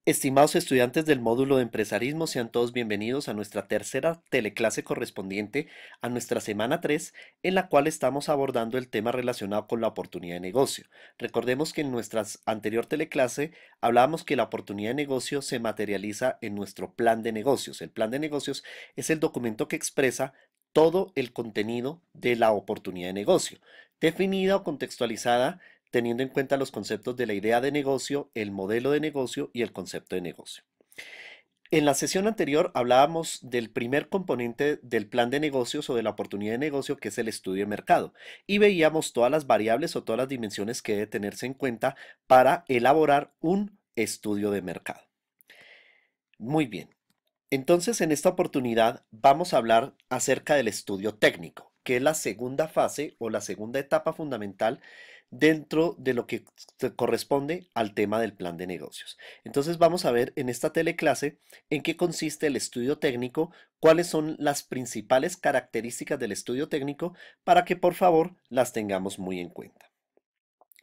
Estimados estudiantes del módulo de empresarismo, sean todos bienvenidos a nuestra tercera teleclase correspondiente a nuestra semana 3, en la cual estamos abordando el tema relacionado con la oportunidad de negocio. Recordemos que en nuestra anterior teleclase hablábamos que la oportunidad de negocio se materializa en nuestro plan de negocios. El plan de negocios es el documento que expresa todo el contenido de la oportunidad de negocio, definida o contextualizada teniendo en cuenta los conceptos de la idea de negocio, el modelo de negocio y el concepto de negocio. En la sesión anterior hablábamos del primer componente del plan de negocios o de la oportunidad de negocio, que es el estudio de mercado, y veíamos todas las variables o todas las dimensiones que debe tenerse en cuenta para elaborar un estudio de mercado. Muy bien. Entonces, en esta oportunidad vamos a hablar acerca del estudio técnico, que es la segunda fase o la segunda etapa fundamental dentro de lo que corresponde al tema del plan de negocios. Entonces, vamos a ver en esta teleclase en qué consiste el estudio técnico, cuáles son las principales características del estudio técnico para que por favor las tengamos muy en cuenta.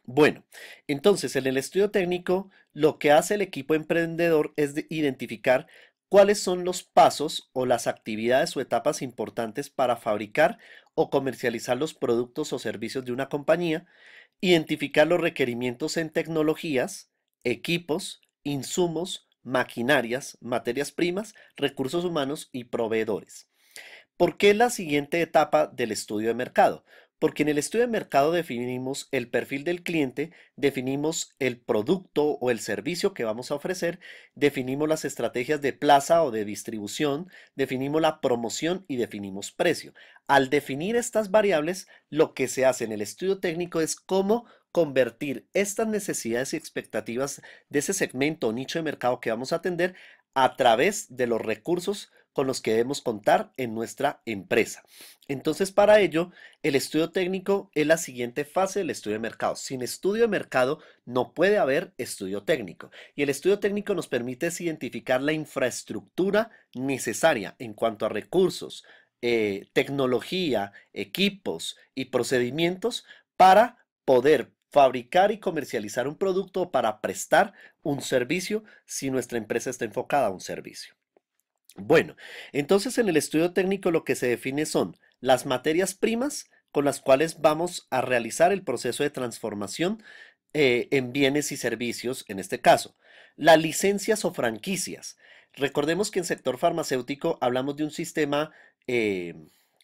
Bueno, entonces en el estudio técnico lo que hace el equipo emprendedor es identificar cuáles son los pasos o las actividades o etapas importantes para fabricar o comercializar los productos o servicios de una compañía, identificar los requerimientos en tecnologías, equipos, insumos, maquinarias, materias primas, recursos humanos y proveedores. ¿Por qué la siguiente etapa del estudio de mercado? Porque en el estudio de mercado definimos el perfil del cliente, definimos el producto o el servicio que vamos a ofrecer, definimos las estrategias de plaza o de distribución, definimos la promoción y definimos precio. Al definir estas variables, lo que se hace en el estudio técnico es cómo convertir estas necesidades y expectativas de ese segmento o nicho de mercado que vamos a atender a través de los recursos con los que debemos contar en nuestra empresa. Entonces, para ello, el estudio técnico es la siguiente fase del estudio de mercado. Sin estudio de mercado no puede haber estudio técnico. Y el estudio técnico nos permite identificar la infraestructura necesaria en cuanto a recursos, tecnología, equipos y procedimientos para poder fabricar y comercializar un producto o para prestar un servicio si nuestra empresa está enfocada a un servicio. Bueno, entonces en el estudio técnico lo que se define son las materias primas con las cuales vamos a realizar el proceso de transformación en bienes y servicios, en este caso, las licencias o franquicias. Recordemos que en sector farmacéutico hablamos de un sistema eh,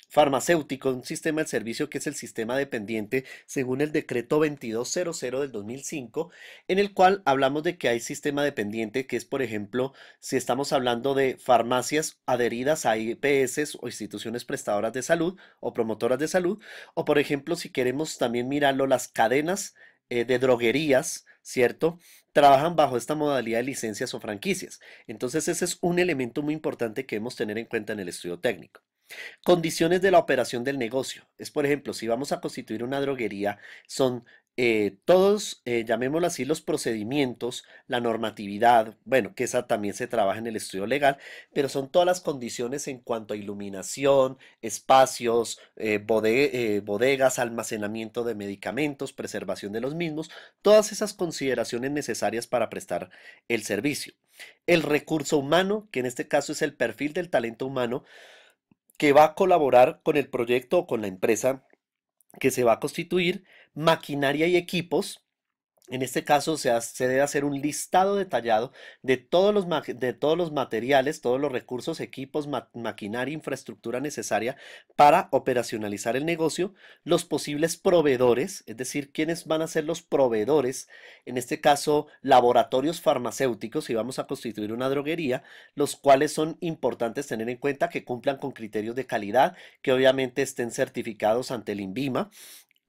farmacéutico, un sistema de servicio que es el sistema dependiente según el decreto 2200 del 2005, en el cual hablamos de que hay sistema dependiente que es, por ejemplo, si estamos hablando de farmacias adheridas a IPS o instituciones prestadoras de salud o promotoras de salud, o por ejemplo, si queremos también mirarlo, las cadenas de droguerías, ¿cierto? Trabajan bajo esta modalidad de licencias o franquicias. Entonces, ese es un elemento muy importante que debemos tener en cuenta en el estudio técnico. Condiciones de la operación del negocio. Es, por ejemplo, si vamos a constituir una droguería, son todos, llamémoslo así, los procedimientos, la normatividad, bueno, que esa también se trabaja en el estudio legal, pero son todas las condiciones en cuanto a iluminación, espacios, bodegas, almacenamiento de medicamentos, preservación de los mismos, todas esas consideraciones necesarias para prestar el servicio. El recurso humano, que en este caso es el perfil del talento humano, que va a colaborar con el proyecto o con la empresa que se va a constituir, maquinaria y equipos. En este caso se debe hacer un listado detallado de de todos los materiales, todos los recursos, equipos, maquinaria, infraestructura necesaria para operacionalizar el negocio, los posibles proveedores, es decir, quiénes van a ser los proveedores, en este caso laboratorios farmacéuticos, si vamos a constituir una droguería, los cuales son importantes tener en cuenta que cumplan con criterios de calidad, que obviamente estén certificados ante el INVIMA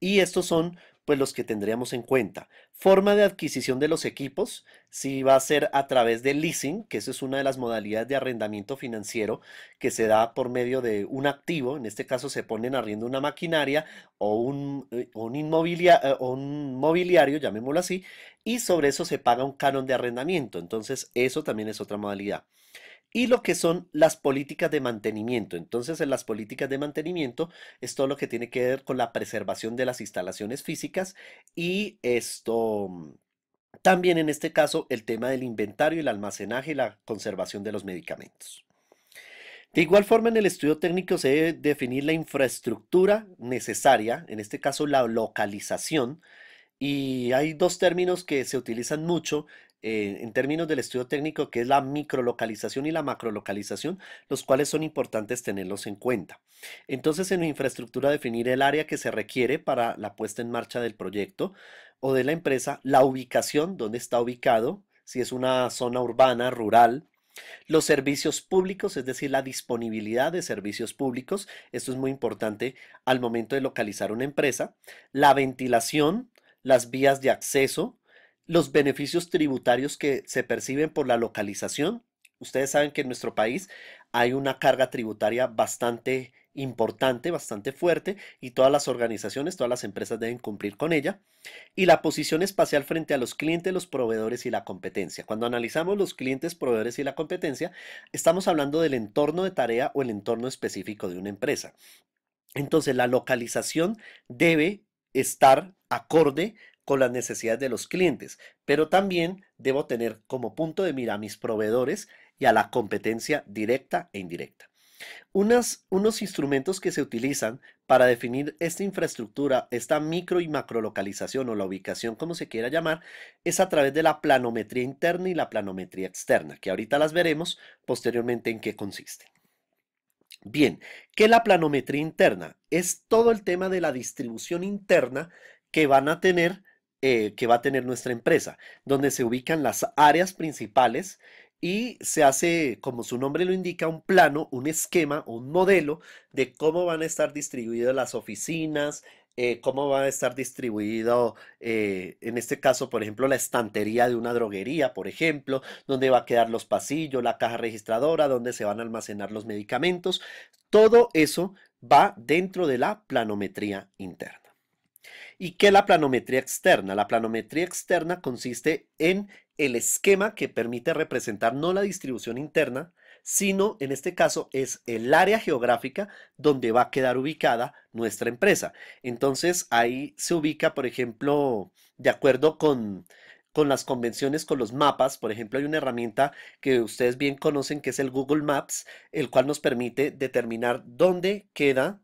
y estos son pues los que tendríamos en cuenta. Forma de adquisición de los equipos, si va a ser a través del leasing, que eso es una de las modalidades de arrendamiento financiero que se da por medio de un activo, en este caso se pone en arriendo una maquinaria o un mobiliario, llamémoslo así, y sobre eso se paga un canon de arrendamiento. Entonces, eso también es otra modalidad y lo que son las políticas de mantenimiento. Entonces, en las políticas de mantenimiento es todo lo que tiene que ver con la preservación de las instalaciones físicas y esto También en este caso el tema del inventario, el almacenaje y la conservación de los medicamentos. De igual forma, en el estudio técnico se debe definir la infraestructura necesaria, en este caso la localización, y hay dos términos que se utilizan mucho en términos del estudio técnico, que es la microlocalización y la macrolocalización, los cuales son importantes tenerlos en cuenta. Entonces, en la infraestructura definir el área que se requiere para la puesta en marcha del proyecto o de la empresa, la ubicación, dónde está ubicado, si es una zona urbana, rural, los servicios públicos, es decir, la disponibilidad de servicios públicos, esto es muy importante al momento de localizar una empresa, la ventilación, las vías de acceso, los beneficios tributarios que se perciben por la localización. Ustedes saben que en nuestro país hay una carga tributaria bastante importante, bastante fuerte, y todas las organizaciones, todas las empresas deben cumplir con ella. Y la posición espacial frente a los clientes, los proveedores y la competencia. Cuando analizamos los clientes, proveedores y la competencia, estamos hablando del entorno de tarea o el entorno específico de una empresa. Entonces, la localización debe estar acorde con las necesidades de los clientes, pero también debo tener como punto de mira a mis proveedores y a la competencia directa e indirecta. Unos instrumentos que se utilizan para definir esta infraestructura, esta micro y macrolocalización o la ubicación, como se quiera llamar, es a través de la planometría interna y la planometría externa, que ahorita las veremos posteriormente en qué consiste. Bien, ¿qué es la planometría interna? Es todo el tema de la distribución interna que van a tener, que va a tener nuestra empresa, donde se ubican las áreas principales y se hace, como su nombre lo indica, un plano, un esquema, un modelo de cómo van a estar distribuidas las oficinas, cómo va a estar distribuido, en este caso, por ejemplo, la estantería de una droguería, por ejemplo, dónde va a quedar los pasillos, la caja registradora, dónde se van a almacenar los medicamentos. Todo eso va dentro de la planometría interna. ¿Y qué es la planometría externa? La planometría externa consiste en el esquema que permite representar no la distribución interna, sino en este caso es el área geográfica donde va a quedar ubicada nuestra empresa. Entonces ahí se ubica, por ejemplo, de acuerdo con las convenciones, con los mapas. Por ejemplo, hay una herramienta que ustedes bien conocen que es el Google Maps, el cual nos permite determinar dónde queda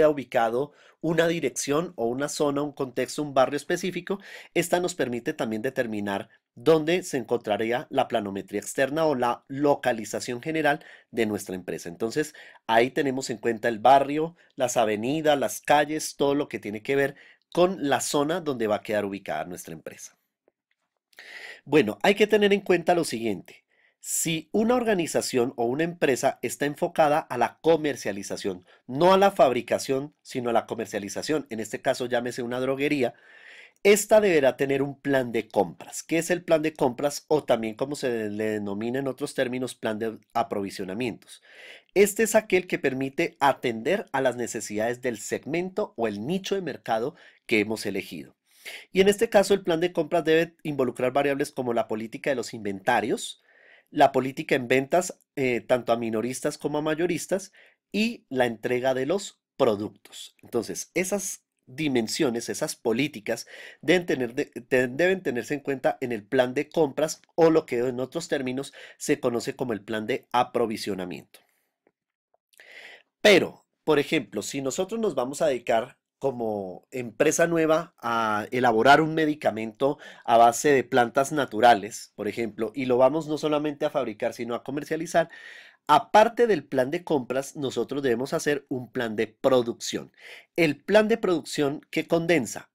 ubicado una dirección o una zona, un contexto, un barrio específico. Esta nos permite también determinar dónde se encontraría la planometría externa o la localización general de nuestra empresa. Entonces, ahí tenemos en cuenta el barrio, las avenidas, las calles, todo lo que tiene que ver con la zona donde va a quedar ubicada nuestra empresa. Bueno, hay que tener en cuenta lo siguiente. Si una organización o una empresa está enfocada a la comercialización, no a la fabricación, sino a la comercialización, en este caso llámese una droguería, esta deberá tener un plan de compras. ¿Qué es el plan de compras o también como se le denomina en otros términos, plan de aprovisionamientos? Este es aquel que permite atender a las necesidades del segmento o el nicho de mercado que hemos elegido. Y en este caso, el plan de compras debe involucrar variables como la política de los inventarios, la política en ventas, tanto a minoristas como a mayoristas, y la entrega de los productos. Entonces, esas dimensiones, esas políticas deben tenerse en cuenta en el plan de compras o lo que en otros términos se conoce como el plan de aprovisionamiento. Pero, por ejemplo, si nosotros nos vamos a dedicar como empresa nueva a elaborar un medicamento a base de plantas naturales, por ejemplo, y lo vamos no solamente a fabricar, sino a comercializar, aparte del plan de compras, nosotros debemos hacer un plan de producción. El plan de producción que condensa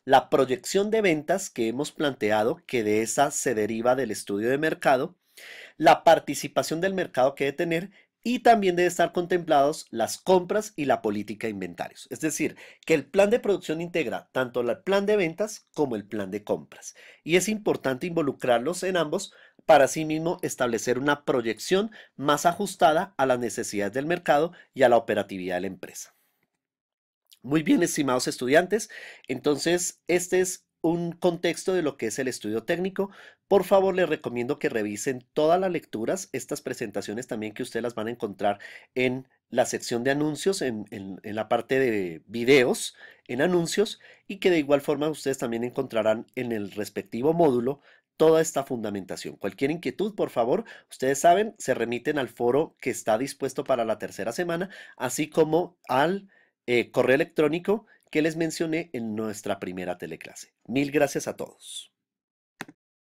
la proyección de ventas que hemos planteado, que de esa se deriva del estudio de mercado, la participación del mercado que debe tener y también debe estar contemplados las compras y la política de inventarios. Es decir, que el plan de producción integra tanto el plan de ventas como el plan de compras. Y es importante involucrarlos en ambos para asimismo establecer una proyección más ajustada a las necesidades del mercado y a la operatividad de la empresa. Muy bien, estimados estudiantes. Entonces, este es un contexto de lo que es el estudio técnico. Por favor, les recomiendo que revisen todas las lecturas, estas presentaciones también que ustedes las van a encontrar en la sección de anuncios en la parte de videos, en anuncios, y que de igual forma ustedes también encontrarán en el respectivo módulo toda esta fundamentación. Cualquier inquietud, por favor, ustedes saben, se remiten al foro que está dispuesto para la tercera semana, así como al correo electrónico que les mencioné en nuestra primera teleclase. Mil gracias a todos.